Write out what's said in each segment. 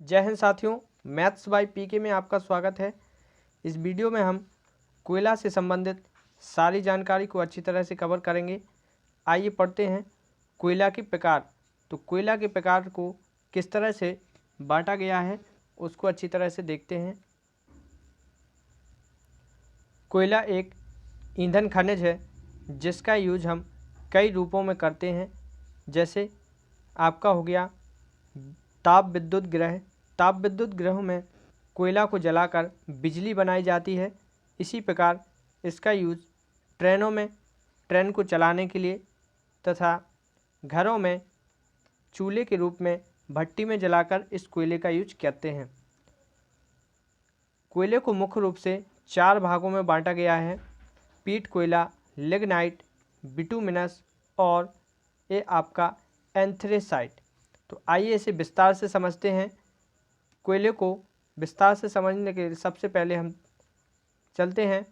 जय हिंद साथियों, maths by पीके में आपका स्वागत है। इस वीडियो में हम कोयला से संबंधित सारी जानकारी को अच्छी तरह से कवर करेंगे। आइए पढ़ते हैं कोयला के प्रकार। तो कोयला के प्रकार को किस तरह से बांटा गया है उसको अच्छी तरह से देखते हैं। कोयला एक ईंधन खनिज है जिसका यूज हम कई रूपों में करते हैं। जैसे आपका हो गया ताप विद्युत गृह। ताप विद्युत गृहों में कोयला को जलाकर बिजली बनाई जाती है। इसी प्रकार इसका यूज ट्रेनों में ट्रेन को चलाने के लिए तथा घरों में चूल्हे के रूप में भट्टी में जलाकर इस कोयले का यूज करते हैं। कोयले को मुख्य रूप से 4 भागों में बांटा गया है: पीट कोयला, लिग्नाइट, बिटुमिनस और ये आपका एंथ्रेसाइट। तो आइए इसे विस्तार से समझते हैं। कोयले को विस्तार से समझने के लिए सबसे पहले हम चलते हैं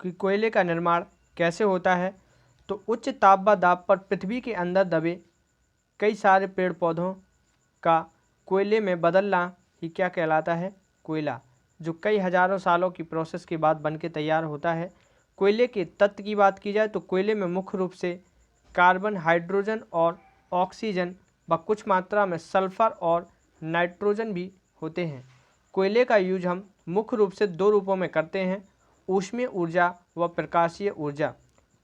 कि कोयले का निर्माण कैसे होता है। तो उच्च ताप व दाब पर पृथ्वी के अंदर दबे कई सारे पेड़ पौधों का कोयले में बदलना ही क्या कहलाता है? कोयला, जो कई हजारों सालों की प्रोसेस के बाद बनके तैयार होता है। कोयले के तत्व की बात की जाए तो कोयले में मुख्य रूप से कार्बन, हाइड्रोजन और ऑक्सीजन व कुछ मात्रा में सल्फर और नाइट्रोजन भी होते हैं। कोयले का यूज हम मुख्य रूप से 2 रूपों में करते हैं: ऊष्मीय ऊर्जा व प्रकाशीय ऊर्जा।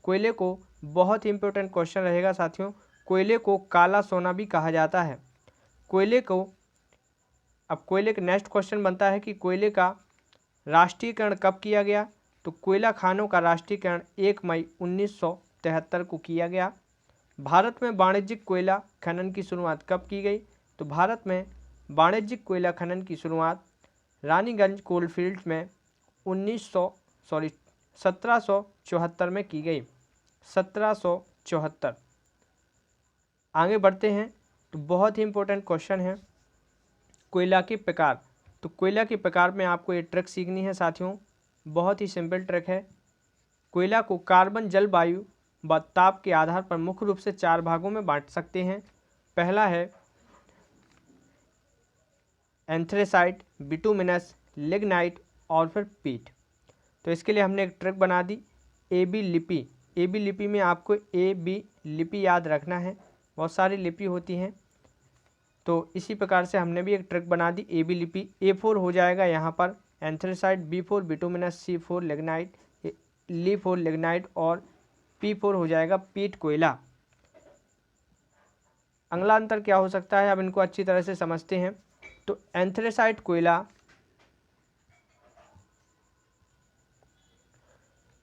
कोयले को बहुत ही इंपॉर्टेंट क्वेश्चन रहेगा साथियों, कोयले को काला सोना भी कहा जाता है। कोयले का नेक्स्ट क्वेश्चन बनता है कि कोयले का राष्ट्रीयकरण कब किया गया? तो कोयला खानों का राष्ट्रीयकरण 1 मई 1973 को किया गया। भारत में वाणिज्यिक कोयला खनन की शुरुआत कब की गई? तो भारत में वाणिज्यिक कोयला खनन की शुरुआत रानीगंज कोलफील्ड में 1774 में की गई। 1774। आगे बढ़ते हैं तो बहुत ही इंपॉर्टेंट क्वेश्चन है कोयला के प्रकार। तो कोयला के प्रकार में आपको ये ट्रिक सीखनी है साथियों, बहुत ही सिंपल ट्रिक है। कोयला को कार्बन, जल, वायु व ताप के आधार पर मुख्य रूप से 4 भागों में बांट सकते हैं। पहला है एंथ्रेसाइट, बिटुमिनस, लिग्नाइट और फिर पीट। तो इसके लिए हमने एक ट्रिक बना दी, AB लिपि। AB लिपि में आपको AB लिपि याद रखना है, बहुत सारी लिपि होती हैं। तो इसी प्रकार से हमने भी एक ट्रिक बना दी, AB लिपि। A4 हो जाएगा यहाँ पर anthracite, B4 bituminous, C4 lignite, Li4 lignite और P4 हो जाएगा पीट कोयला। अगला अंतर क्या हो सकता है, अब इनको अच्छी तरह से समझते हैं। तो एंथ्रेसाइट कोयला,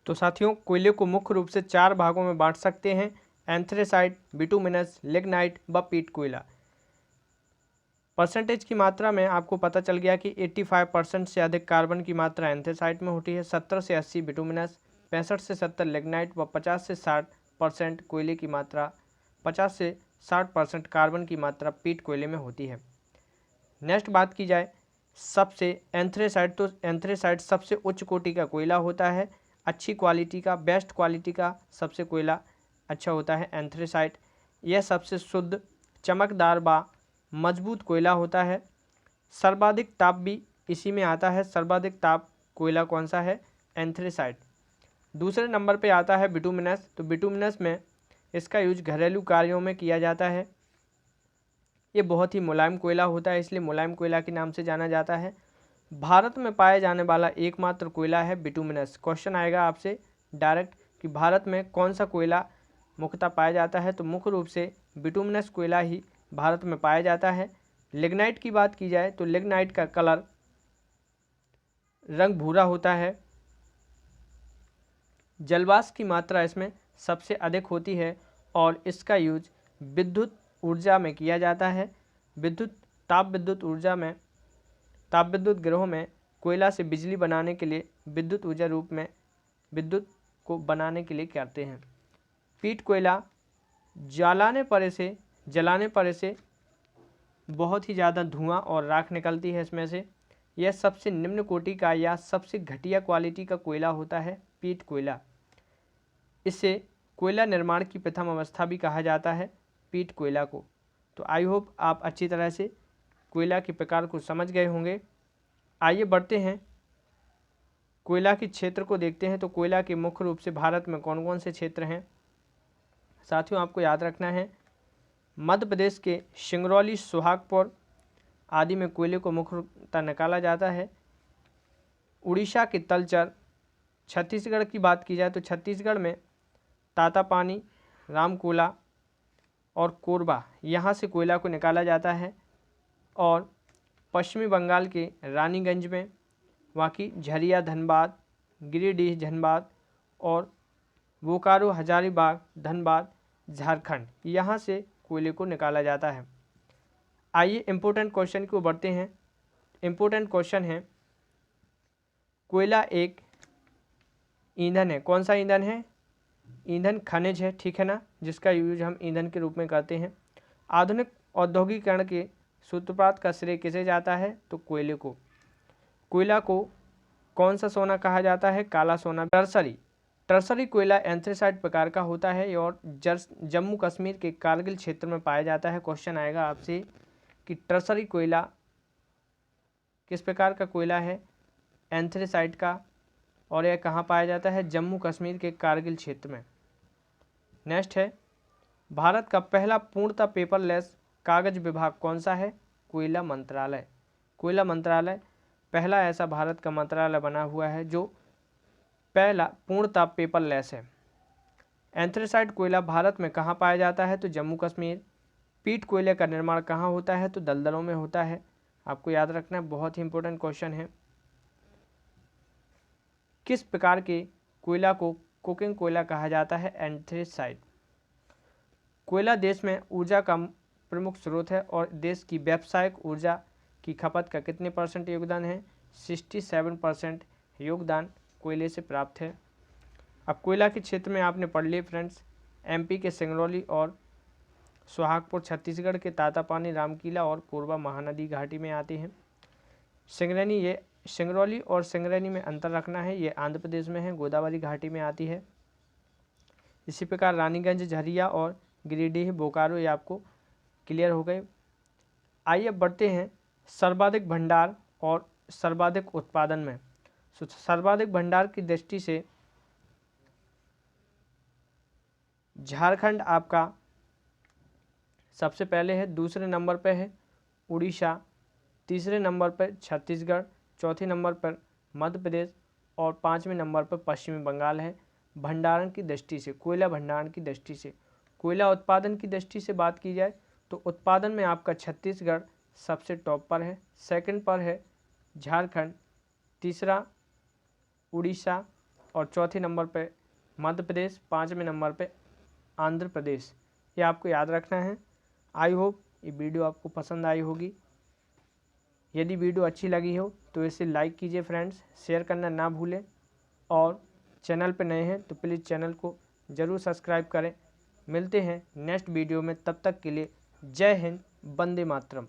तो साथियों कोयले को मुख्य रूप से 4 भागों में बांट सकते हैं: एंथ्रेसाइट, बिटुमिनस, लिग्नाइट व पीट कोयला। परसेंटेज की मात्रा में आपको पता चल गया कि 85% से अधिक कार्बन की मात्रा एंथ्रेसाइट में होती है, 70 से 80 बिटुमिनस, 65 से 70 लिग्नाइट व 50 से 60% कोयले की मात्रा 50 से 60% कार्बन की मात्रा पीट कोयले में होती है। नेक्स्ट बात की जाए सबसे एंथ्रेसाइट, तो एंथ्रेसाइट सबसे उच्च कोटि का कोयला होता है, अच्छी क्वालिटी का, बेस्ट क्वालिटी का सबसे कोयला अच्छा होता है एंथ्रेसाइट। यह सबसे शुद्ध, चमकदार व मजबूत कोयला होता है। सर्वाधिक ताप भी इसी में आता है। सर्वाधिक ताप कोयला कौन सा है? एंथ्रेसाइट। दूसरे नंबर पे आता है बिटुमिनस। तो बिटुमिनस में इसका यूज घरेलू कार्यों में किया जाता है। ये बहुत ही मुलायम कोयला होता है, इसलिए मुलायम कोयला के नाम से जाना जाता है। भारत में पाया जाने वाला एकमात्र कोयला है बिटुमिनस। क्वेश्चन आएगा आपसे डायरेक्ट कि भारत में कौन सा कोयला मुख्यतः पाया जाता है? तो मुख्य रूप से बिटुमिनस कोयला ही भारत में पाया जाता है। लिग्नाइट की बात की जाए तो लिग्नाइट का कलर रंग भूरा होता है। जलवाष्प की मात्रा इसमें सबसे अधिक होती है और इसका यूज विद्युत ऊर्जा में किया जाता है। ताप विद्युत गृहों में कोयला से बिजली बनाने के लिए विद्युत ऊर्जा रूप में विद्युत को बनाने के लिए करते हैं। पीट कोयला जलाने पर इसे बहुत ही ज़्यादा धुआं और राख निकलती है इसमें से। यह सबसे निम्न कोटि का या सबसे घटिया क्वालिटी का कोयला होता है पीट कोयला। इससे कोयला निर्माण की प्रथम अवस्था भी कहा जाता है पीट कोयला को। तो आई होप आप अच्छी तरह से कोयला के प्रकार को समझ गए होंगे। आइए बढ़ते हैं, कोयला के क्षेत्र को देखते हैं। तो कोयला के मुख्य रूप से भारत में कौन कौन से क्षेत्र हैं। साथियों, आपको याद रखना है, मध्य प्रदेश के सिंगरौली, सोहागपुर आदि में कोयले को मुख्यतः निकाला जाता है। उड़ीसा के तलचर, छत्तीसगढ़ की बात की जाए तो छत्तीसगढ़ में तातापानी, रामकोला और कोरबा, यहाँ से कोयला को निकाला जाता है। और पश्चिमी बंगाल के रानीगंज में, वहाँ की झरिया, धनबाद, गिरिडीह, धनबाद और बोकारो, हजारीबाग, धनबाद, झारखंड, यहाँ से कोयले को निकाला जाता है। आइए इम्पोर्टेंट क्वेश्चन को बढ़ते हैं। इम्पोर्टेंट क्वेश्चन है, कोयला एक ईंधन है। कौन सा ईंधन है? ईंधन खनिज है, ठीक है ना, जिसका यूज हम ईंधन के रूप में करते हैं। आधुनिक औद्योगिकरण के सूत्रपात का श्रेय किसे जाता है? तो कोयले को। कोयला को कौन सा सोना कहा जाता है? काला सोना। टर्सरी कोयला एंथ्रेसाइट प्रकार का होता है और जम्मू कश्मीर के कारगिल क्षेत्र में पाया जाता है। क्वेश्चन आएगा आपसे कि टर्सरी कोयला किस प्रकार का कोयला है? एंथ्रेसाइट का, और यह कहाँ पाया जाता है? जम्मू कश्मीर के कारगिल क्षेत्र में। नेक्स्ट है, भारत का पहला पूर्णतः पेपरलेस कागज विभाग कौन सा है? कोयला मंत्रालय। कोयला मंत्रालय पहला ऐसा भारत का मंत्रालय बना हुआ है जो पहला पूर्णतः पेपरलेस है। एंथ्रेसाइट कोयला भारत में कहाँ पाया जाता है? तो जम्मू कश्मीर। पीट कोयले का निर्माण कहाँ होता है? तो दलदलों में होता है। आपको याद रखना है, बहुत ही इंपॉर्टेंट क्वेश्चन है। किस प्रकार के कोयला को कोकिंग कोयला कहा जाता है? एंथ्रेसाइट। कोयला देश में ऊर्जा का प्रमुख स्रोत है और देश की व्यावसायिक ऊर्जा की खपत का कितने % योगदान है? 67% योगदान कोयले से प्राप्त है। अब कोयला के क्षेत्र में आपने पढ़ लिए फ्रेंड्स, MP के सिंगरौली और सोहागपुर, छत्तीसगढ़ के तातापानी, रामकीला और कोरबा महानदी घाटी में आते हैं। सिंगरैनी, ये सिंगरौली और सिंगरैनी में अंतर रखना है, ये आंध्र प्रदेश में है, गोदावरी घाटी में आती है। इसी प्रकार रानीगंज, झरिया और गिरिडीह, बोकारो, ये आपको क्लियर हो गए। आइए अब बढ़ते हैं सर्वाधिक भंडार और सर्वाधिक उत्पादन में। सर्वाधिक भंडार की दृष्टि से झारखंड आपका सबसे पहले है, दूसरे नंबर पर है उड़ीसा, तीसरे नंबर पर छत्तीसगढ़, चौथे नंबर पर मध्य प्रदेश और पाँचवें नंबर पर पश्चिमी बंगाल है। भंडारण की दृष्टि से, कोयला भंडारण की दृष्टि से, कोयला उत्पादन की दृष्टि से बात की जाए तो उत्पादन में आपका छत्तीसगढ़ सबसे टॉप पर है, सेकंड पर है झारखंड, तीसरा उड़ीसा और चौथे नंबर पर मध्य प्रदेश, पाँचवें नंबर पर आंध्र प्रदेश। ये आपको याद रखना है। आई होप ये वीडियो आपको पसंद आई होगी। यदि वीडियो अच्छी लगी हो तो इसे लाइक कीजिए फ्रेंड्स, शेयर करना ना भूलें, और चैनल पर नए हैं तो प्लीज़ चैनल को ज़रूर सब्सक्राइब करें। मिलते हैं नेक्स्ट वीडियो में, तब तक के लिए जय हिंद, वंदे मातरम।